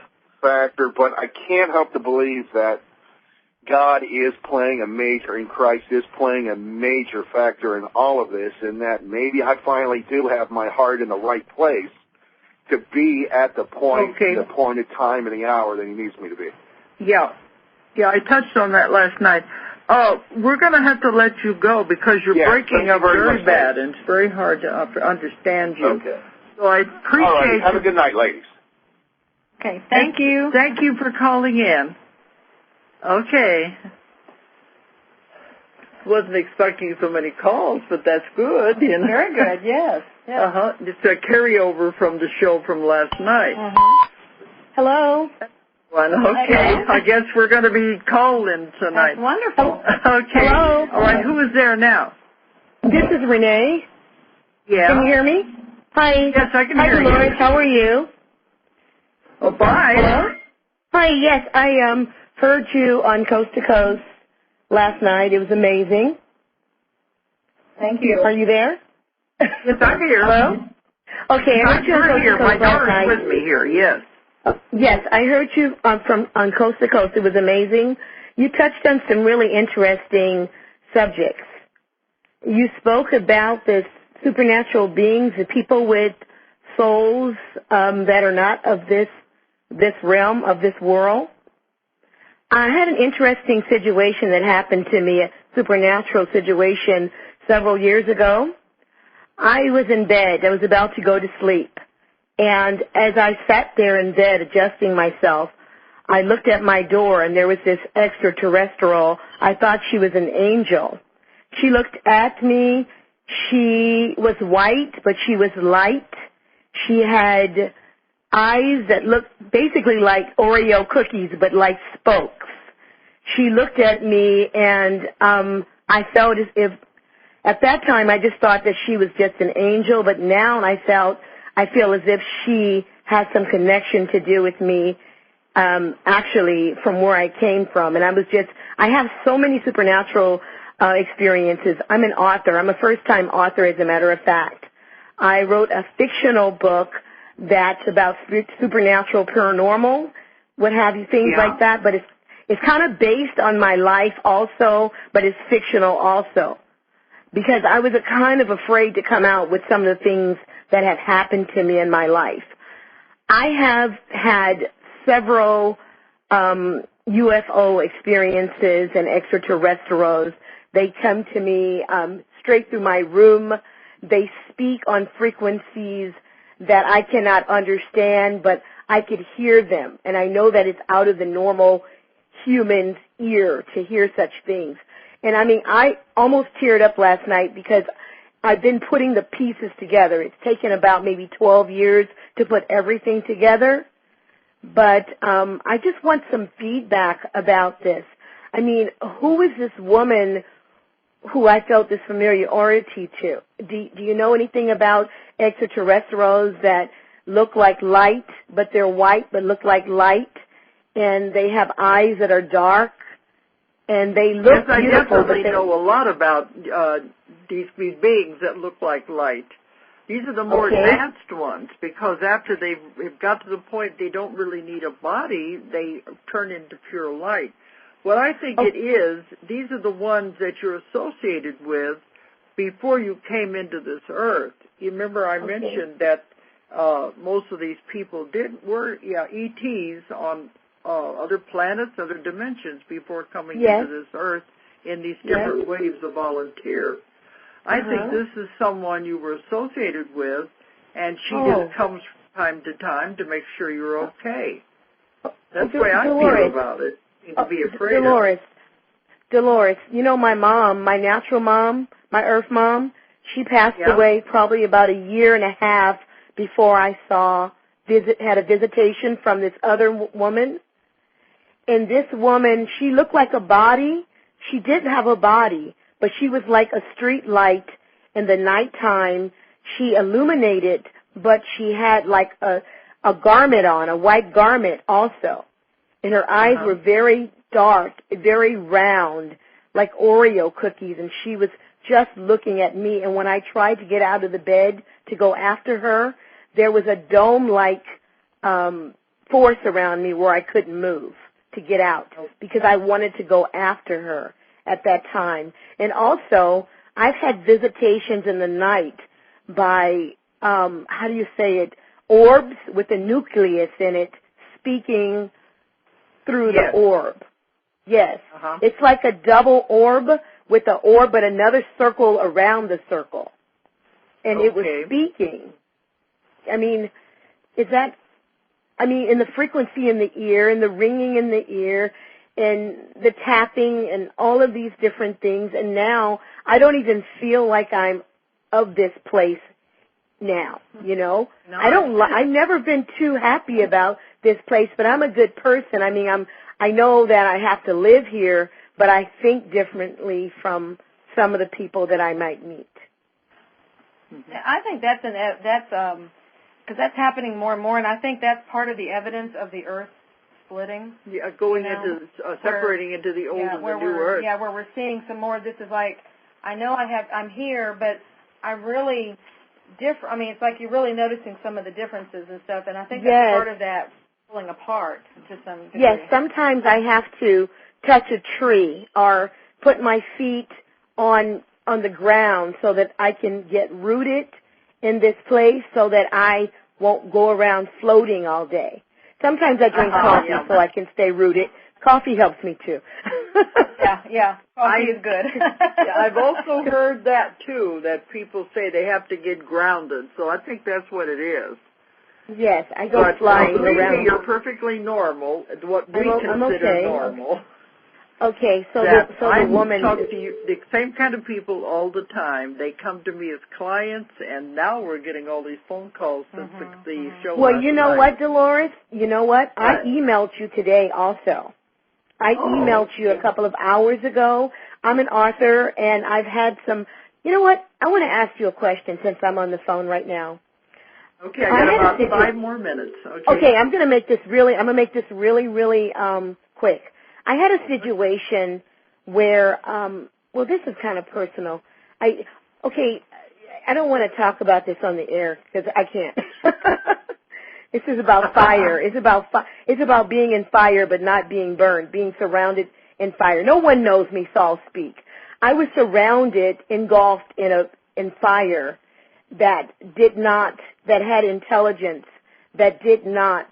[SPEAKER 4] factor, but I can't help to believe that God is playing and Christ is playing a major factor in all of this, and that maybe I finally do have my heart in the right place to be at the appointed time and the hour that He needs me to be.
[SPEAKER 1] Yeah, I touched on that last night. We're going to have to let you go because you're breaking up very bad, and it's very hard to understand you.
[SPEAKER 4] Okay.
[SPEAKER 1] So I appreciate
[SPEAKER 4] All right. Have a good night, ladies.
[SPEAKER 2] Okay, thank you.
[SPEAKER 1] Thank you for calling in. Okay. Wasn't expecting so many calls, but that's good.
[SPEAKER 2] Very good, yes.
[SPEAKER 1] It's a carryover from the show from last night.
[SPEAKER 2] Hello.
[SPEAKER 1] Okay. I guess we're going to be calling tonight.
[SPEAKER 2] That's wonderful.
[SPEAKER 1] Okay.
[SPEAKER 2] Hello.
[SPEAKER 1] All right, who is there now?
[SPEAKER 5] This is Renee.
[SPEAKER 1] Yeah.
[SPEAKER 5] Can you hear me? Hi.
[SPEAKER 1] Yes, I can hear
[SPEAKER 5] you. Hi, Dolores. How are you?
[SPEAKER 1] Oh, bye.
[SPEAKER 5] Hello? Hi, yes. I heard you on Coast to Coast last night. It was amazing.
[SPEAKER 2] Thank you.
[SPEAKER 5] Are you there?
[SPEAKER 1] Yes, I'm here.
[SPEAKER 5] Hello? Okay, I heard you on Coast to Coast
[SPEAKER 1] My
[SPEAKER 5] last
[SPEAKER 1] daughter's
[SPEAKER 5] night.
[SPEAKER 1] with me here, yes.
[SPEAKER 5] Yes, I heard you on Coast to Coast. It was amazing. You touched on some really interesting subjects. You spoke about the supernatural beings, the people with souls that are not of this realm, of this world. I had an interesting situation that happened to me, a supernatural situation several years ago. I was in bed. I was about to go to sleep. And as I sat there in bed adjusting myself, I looked at my door and there was this extraterrestrial. I thought she was an angel. She looked at me. She was white, but she was light. She had eyes that looked basically like Oreo cookies, but like spokes. She looked at me and I felt as if, at that time I just thought that she was just an angel, but now I feel as if she has some connection to do with me, actually from where I came from. And I have so many supernatural experiences. I'm an author. I'm a first-time author, as a matter of fact. I wrote a fictional book that's about supernatural, paranormal, what have you, things like that. But it's kind of based on my life also, but it's fictional also. Because I was kind of afraid to come out with some of the things that have happened to me in my life. I have had several UFO experiences and extraterrestrials. They come to me straight through my room. They speak on frequencies that I cannot understand, but I could hear them. And I know that it's out of the normal human's ear to hear such things. And I mean, I almost teared up last night because I've been putting the pieces together. It's taken about maybe 12 years to put everything together. But I just want some feedback about this. I mean, who is this woman who I felt this familiarity to? Do you know anything about extraterrestrials that look like light, but they're white, but look like light, and they have eyes that are dark, and they look
[SPEAKER 1] yes,
[SPEAKER 5] beautiful?
[SPEAKER 1] I definitely know a lot about these beings that look like light. These are the more advanced ones, because after they've got to the point they don't really need a body, they turn into pure light. What I think it is, these are the ones that you're associated with before you came into this earth. You remember I mentioned that most of these people were ETs on other planets, other dimensions before coming into this earth in these different waves of volunteer. I think this is someone you were associated with, and she just comes from time to time to make sure you're okay. That's the way I feel about it. To be afraid
[SPEAKER 5] Dolores, you know my mom, my natural mom, my earth mom, she passed away probably about a year and a half before I had a visitation from this other woman. And this woman, she looked like a body. She didn't have a body, but she was like a street light in the nighttime. She illuminated, but she had like a garment on, a white garment also. And her eyes were very dark, very round, like Oreo cookies, and she was just looking at me. And when I tried to get out of the bed to go after her, there was a dome-like force around me where I couldn't move to get out because I wanted to go after her at that time. And also, I've had visitations in the night by, how do you say it, orbs with a nucleus in it speaking through the orb. Yes. It's like a double orb with an orb but another circle around the circle. And it was speaking. I mean, in the frequency in the ear and the ringing in the ear and the tapping and all of these different things. And now I don't even feel like I'm of this place now, you know. No, I've never been too happy about this place, but I'm a good person. I mean, I know that I have to live here, but I think differently from some of the people that I might meet.
[SPEAKER 2] I think that's because that's happening more and more, and I think that's part of the evidence of the Earth splitting. Yeah,
[SPEAKER 1] going into separating into the old and the new Earth.
[SPEAKER 2] Yeah, where we're seeing some more. This is like, I know I'm here, but I really different. I mean, it's like you're really noticing some of the differences and stuff, and I think that's part of that pulling apart to some degree.
[SPEAKER 5] Yes, sometimes I have to touch a tree or put my feet on the ground so that I can get rooted in this place so that I won't go around floating all day. Sometimes I drink coffee so I can stay rooted. Coffee helps me too.
[SPEAKER 2] Coffee is good.
[SPEAKER 1] I've also heard that too, that people say they have to get grounded. So I think that's what it is.
[SPEAKER 5] Yes, I go flying around.
[SPEAKER 1] You're perfectly normal, what we consider normal.
[SPEAKER 5] Okay, so the woman...
[SPEAKER 1] I talk to you, the same kind of people all the time. They come to me as clients, and now we're getting all these phone calls since the show.
[SPEAKER 5] Well, you know what, Dolores? You know what? I emailed you today also. I emailed you a couple of hours ago. I'm an author, and I've had some... You know what? I want to ask you a question since I'm on the phone right now.
[SPEAKER 1] Okay, I got about 5 more minutes.
[SPEAKER 5] Okay, I'm going to make this really quick. I had a situation where, this is kind of personal. I don't want to talk about this on the air because I can't. This is about fire. It's about being in fire but not being burned, being surrounded in fire. No one knows me, so I'll speak. I was surrounded, engulfed in fire that had intelligence, that did not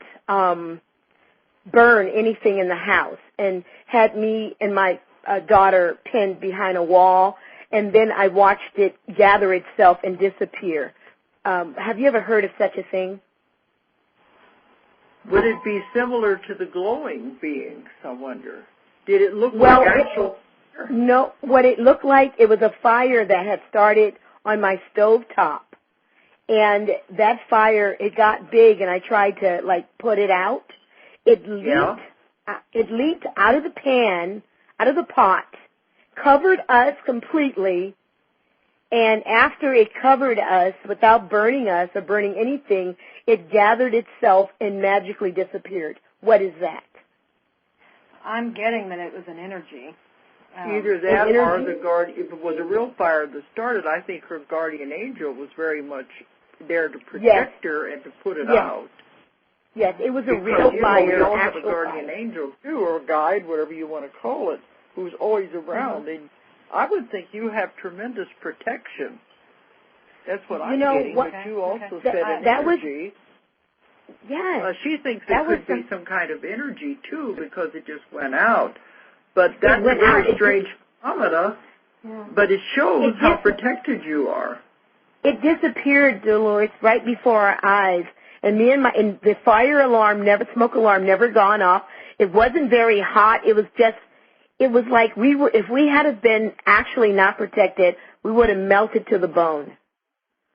[SPEAKER 5] burn anything in the house, and had me and my daughter pinned behind a wall, and then I watched it gather itself and disappear. Have you ever heard of such a thing?
[SPEAKER 1] Would it be similar to the glowing beings, I wonder? Did it look like actual
[SPEAKER 5] No, what it looked like, it was a fire that had started on my stovetop. And that fire, it got big, and I tried to, put it out. It leaped out of the pan, out of the pot, covered us completely, and after it covered us, without burning us or burning anything, it gathered itself and magically disappeared. What is that?
[SPEAKER 2] I'm getting that it was an energy.
[SPEAKER 1] Either that or if it was a real fire that started, I think her guardian angel was very much there to protect her and to put it out.
[SPEAKER 5] Yes, it was a real fire.
[SPEAKER 1] We all have a guardian angel, too, or a guide, whatever you want to call it, who's always around. And I would think you have tremendous protection. That's what I'm getting, but you also said energy. She thinks it could be some kind of energy, too, because it just went out. But that's a very strange phenomena, but it shows how protected you are.
[SPEAKER 5] It disappeared, Dolores, right before our eyes. And and the fire alarm smoke alarm never gone off. It wasn't very hot. It was like if we had been actually not protected, we would have melted to the bone.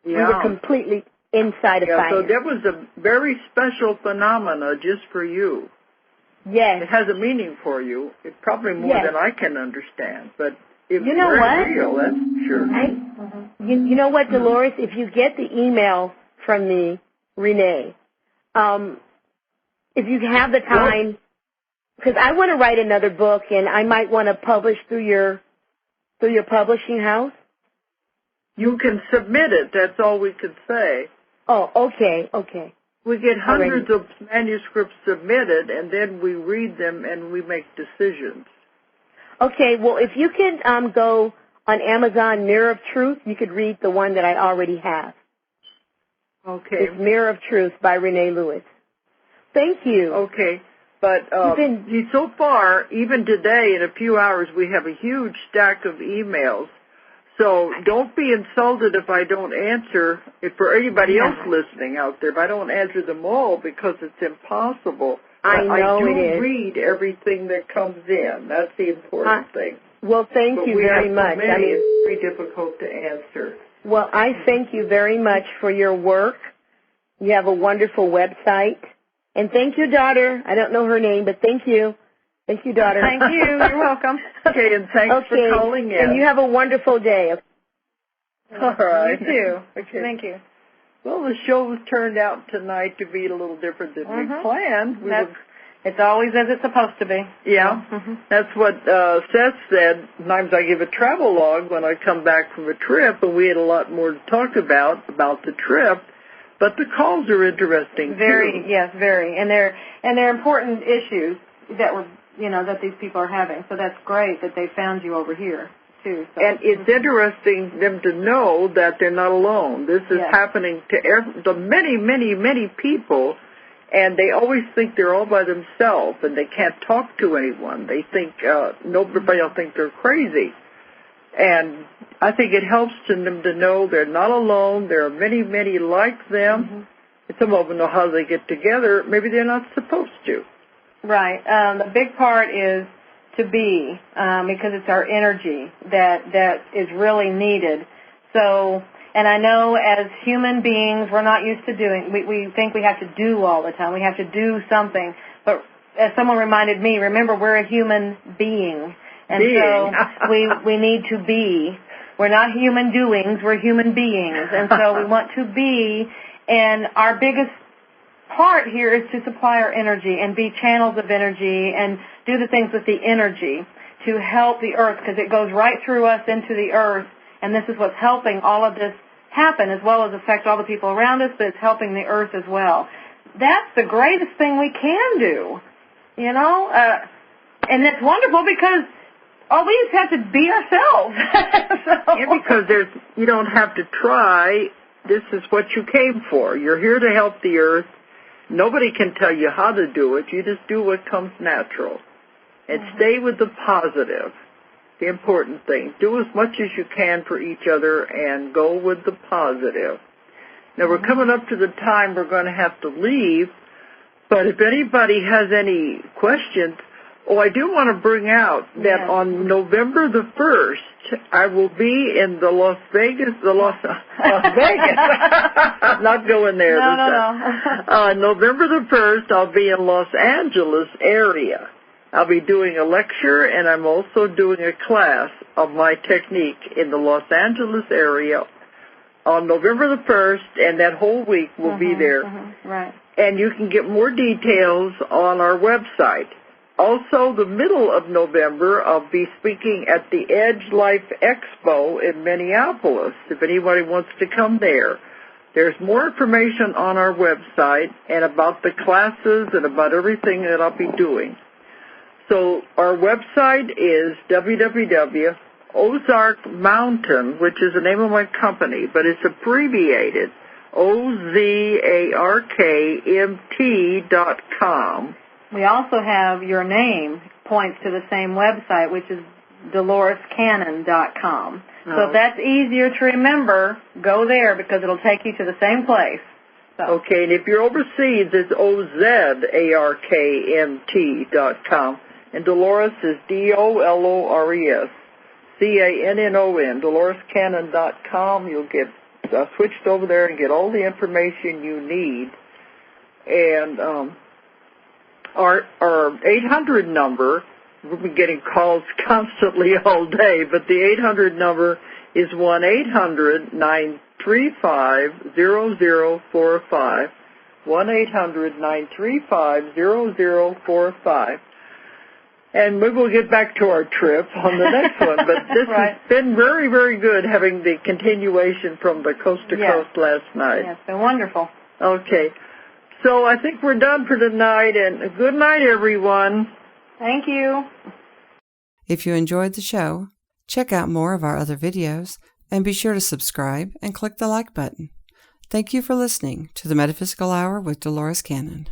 [SPEAKER 5] We were completely inside a fire.
[SPEAKER 1] So that was a very special phenomena just for you.
[SPEAKER 5] Yes.
[SPEAKER 1] It has a meaning for you. It's probably more than I can understand, but if
[SPEAKER 5] you know what?
[SPEAKER 1] Real, that's sure.
[SPEAKER 5] You know what, Dolores? If you get the email from me, Renee, if you have the time, because I want to write another book, and I might want to publish through your publishing house.
[SPEAKER 1] You can submit it. That's all we could say.
[SPEAKER 5] Oh, okay. We
[SPEAKER 1] get hundreds of manuscripts submitted, and then we read them and we make decisions.
[SPEAKER 5] Okay, well, if you can go on Amazon, Mirror of Truth, you could read the one that I already have.
[SPEAKER 1] Okay.
[SPEAKER 5] It's Mirror of Truth by Renee Lewis. Thank you.
[SPEAKER 1] Okay, but so far, even today, in a few hours, we have a huge stack of emails. So don't be insulted if I don't answer, if for anybody else listening out there, if I don't answer them all, because it's impossible.
[SPEAKER 5] I know it is.
[SPEAKER 1] I do read everything that comes in. That's the important thing.
[SPEAKER 5] Well, thank you very much.
[SPEAKER 1] It's very difficult to answer.
[SPEAKER 5] Well, I thank you very much for your work. You have a wonderful website. And thank you, daughter. I don't know her name, but thank you. Thank you, daughter.
[SPEAKER 2] Thank you. You're welcome.
[SPEAKER 1] Okay, and thanks for calling in.
[SPEAKER 5] And you have a wonderful day.
[SPEAKER 1] All right.
[SPEAKER 2] You too.
[SPEAKER 1] Okay.
[SPEAKER 2] Thank you.
[SPEAKER 1] Well, the show turned out tonight to be a little different than we planned.
[SPEAKER 2] It's always as it's supposed to be.
[SPEAKER 1] Yeah. That's what Seth said. Sometimes I give a travel log when I come back from a trip, and we had a lot more to talk about the trip. But the calls are interesting,
[SPEAKER 2] very,
[SPEAKER 1] too.
[SPEAKER 2] Yes, very. And they're important issues that that these people are having. So that's great that they found you over here, too. So.
[SPEAKER 1] And it's interesting them to know that they're not alone. This is happening to many, many, many people, and they always think they're all by themselves and they can't talk to anyone. They think nobody will think they're crazy. And I think it helps them to know they're not alone. There are many, many like them. And some of them know how they get together. Maybe they're not supposed to.
[SPEAKER 2] Right. The big part is to be, because it's our energy that is really needed. So, and I know as human beings, we're not used to doing, we think we have to do all the time. We have to do something. But as someone reminded me, remember, we're a human being. And so we need to be. We're not human doings, we're human beings. And so we want to be, and our biggest part here is to supply our energy and be channels of energy and do the things with the energy to help the earth, because it goes right through us into the earth, and this is what's helping all of this happen, as well as affect all the people around us, but it's helping the earth as well. That's the greatest thing we can do, and it's wonderful because all we just have to be ourselves.
[SPEAKER 1] Because you don't have to try. This is what you came for. You're here to help the earth. Nobody can tell you how to do it. You just do what comes natural. And stay with the positive, the important thing. Do as much as you can for each other and go with the positive. Now, we're coming up to the time we're going to have to leave, but if anybody has any questions, Oh, I do want to bring out that on November the 1st, I will be in the Las Vegas. I'm not going there.
[SPEAKER 2] No.
[SPEAKER 1] November the 1st, I'll be in Los Angeles area. I'll be doing a lecture, and I'm also doing a class of my technique in the Los Angeles area on November the 1st, and that whole week will be there.
[SPEAKER 2] Right.
[SPEAKER 1] And you can get more details on our website. Also, the middle of November, I'll be speaking at the Edge Life Expo in Minneapolis, if anybody wants to come there. There's more information on our website and about the classes and about everything that I'll be doing. So our website is www.Ozark Mountain, which is the name of my company, but it's abbreviated, OZARKMT.com.
[SPEAKER 2] We also have your name points to the same website, which is DoloresCannon.com. So if that's easier to remember, go there because it'll take you to the same place. So.
[SPEAKER 1] Okay, and if you're overseas, it's OZARKMT.com. And Dolores is DOLORES, CANNON, DoloresCannon.com. You'll get switched over there and get all the information you need. And our 800 number, we've been getting calls constantly all day, but the 800 number is 1-800-935-0045, 1-800-935-0045. And we will get back to our trip on the next one, but this has been very, very good having the continuation from the Coast to Coast last night.
[SPEAKER 2] Yes, it's been wonderful.
[SPEAKER 1] Okay. So I think we're done for tonight, and good night, everyone.
[SPEAKER 2] Thank you.
[SPEAKER 6] If you enjoyed the show, check out more of our other videos, and be sure to subscribe and click the like button. Thank you for listening to the Metaphysical Hour with Dolores Cannon.